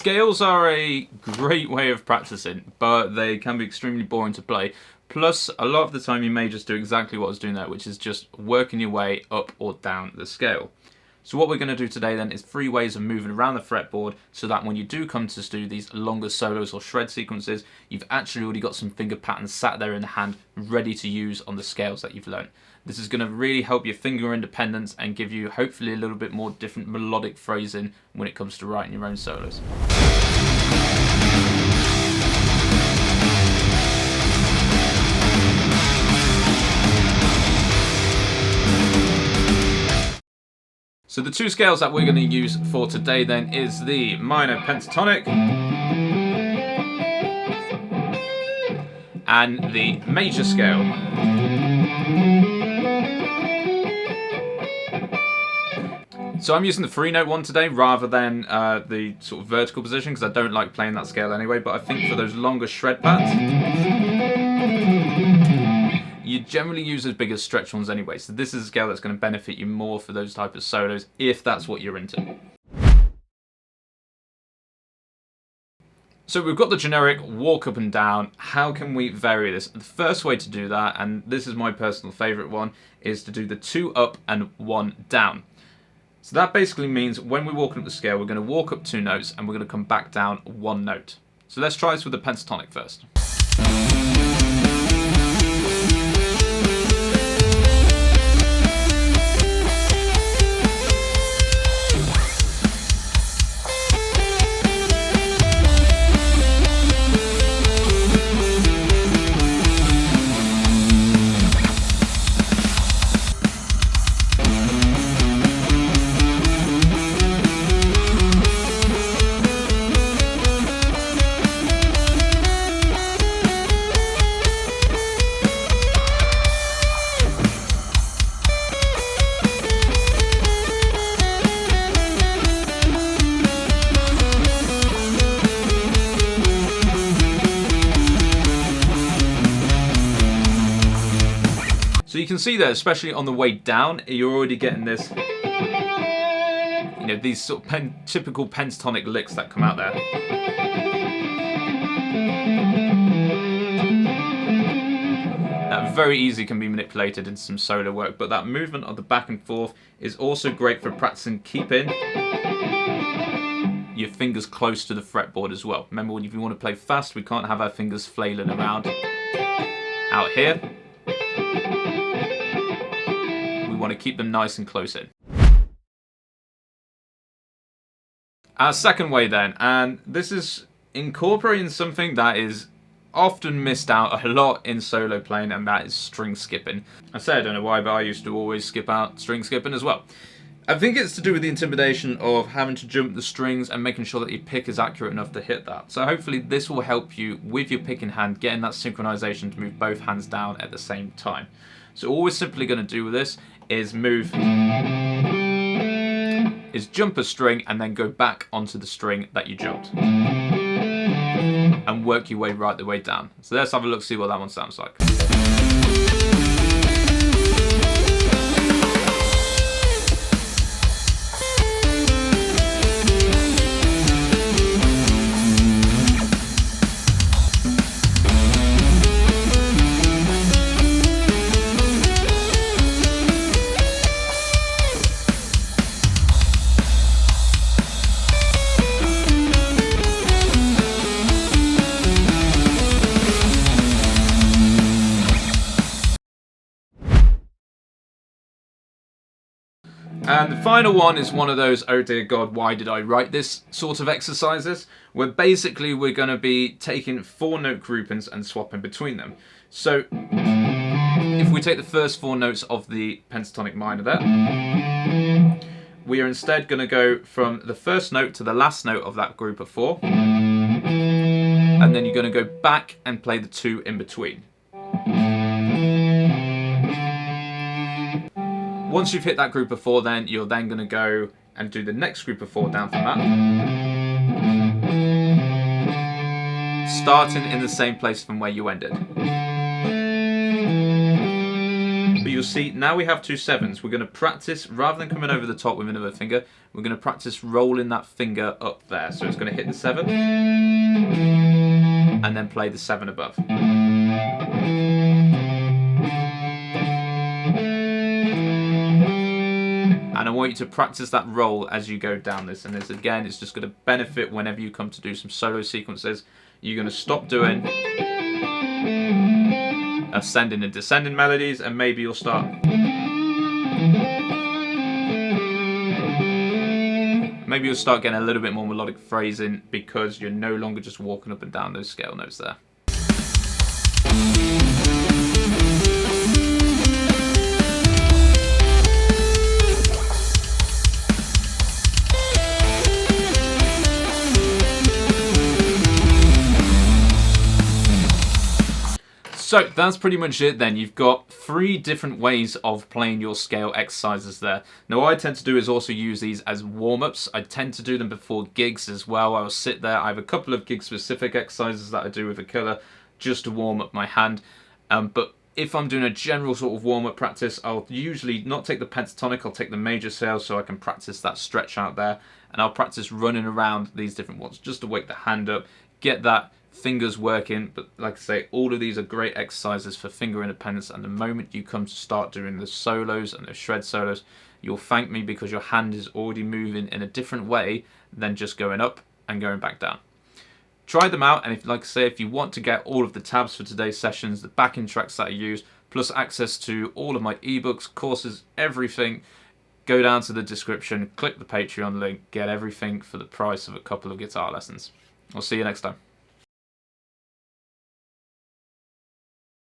Scales are a great way of practicing, but they can be extremely boring to play. Plus, a lot of the time you may just do exactly what I was doing there, which is just working your way up or down the scale. So what we're going to do today then is 3 ways of moving around the fretboard so that when you do come to do these longer solos or shred sequences, you've actually already got some finger patterns sat there in the hand ready to use on the scales that you've learned. This is going to really help your finger independence and give you hopefully a little bit more different melodic phrasing when it comes to writing your own solos. So the 2 scales that we're going to use for today then is the minor pentatonic and the major scale. So I'm using the 3-note one today rather than the sort of vertical position because I don't like playing that scale anyway, but I think for those longer shred pads, you generally use as big as stretch ones anyway, so this is a scale that's going to benefit you more for those type of solos if that's what you're into. So we've got the generic walk up and down. How can we vary this? The first way to do that, and this is my personal favourite one, is to do the 2 up and 1 down. So that basically means when we're walking up the scale, we're going to walk up 2 notes and we're going to come back down 1 note. So let's try this with the pentatonic first. So you can see there, especially on the way down, you're already getting this, these sort of typical pentatonic licks that come out there. That very easily can be manipulated into some solo work, but that movement of the back and forth is also great for practicing keeping your fingers close to the fretboard as well. Remember, if you want to play fast, we can't have our fingers flailing around out here. Want to keep them nice and close in. Our second way then, and this is incorporating something that is often missed out a lot in solo playing, and that is string skipping. I say I don't know why, but I used to always skip out string skipping as well. I think it's to do with the intimidation of having to jump the strings and making sure that your pick is accurate enough to hit that. So hopefully this will help you with your pick in hand, getting that synchronization to move both hands down at the same time. So all we're simply going to do with this is jump a string and then go back onto the string that you jumped and work your way right the way down. So let's have a look, see what that one sounds like. And the final one is one of those, oh dear God, why did I write this sort of exercises, where basically we're going to be taking 4 note groupings and swapping between them. So if we take the first 4 notes of the pentatonic minor there, we are instead going to go from the first note to the last note of that group of 4, and then you're going to go back and play the 2 in between. Once you've hit that group of 4, then you're then going to go and do the next group of 4 down from that, starting in the same place from where you ended. But you'll see now we have two 7s. We're going to practice, rather than coming over the top with another finger, we're going to practice rolling that finger up there. So it's going to hit the 7 and then play the 7 above. And I want you to practice that roll as you go down this. And this, again, it's just going to benefit whenever you come to do some solo sequences. You're going to stop doing ascending and descending melodies, and maybe you'll start. Maybe you'll start getting a little bit more melodic phrasing because you're no longer just walking up and down those scale notes there. So that's pretty much it then. You've got 3 different ways of playing your scale exercises there. Now what I tend to do is also use these as warm-ups. I tend to do them before gigs as well. I'll sit there. I have a couple of gig-specific exercises that I do with a killer just to warm up my hand. But if I'm doing a general sort of warm-up practice, I'll usually not take the pentatonic, I'll take the major scale so I can practice that stretch out there. And I'll practice running around these different ones just to wake the hand up, get that fingers working. But like I say, all of these are great exercises for finger independence, and the moment you come to start doing the solos and the shred solos, you'll thank me because your hand is already moving in a different way than just going up and going back down. Try them out, and if, like I say, if you want to get all of the tabs for today's sessions, the backing tracks that I use, plus access to all of my ebooks, courses, everything, go down to the description, click the Patreon link, get everything for the price of a couple of guitar lessons. I'll see you next time.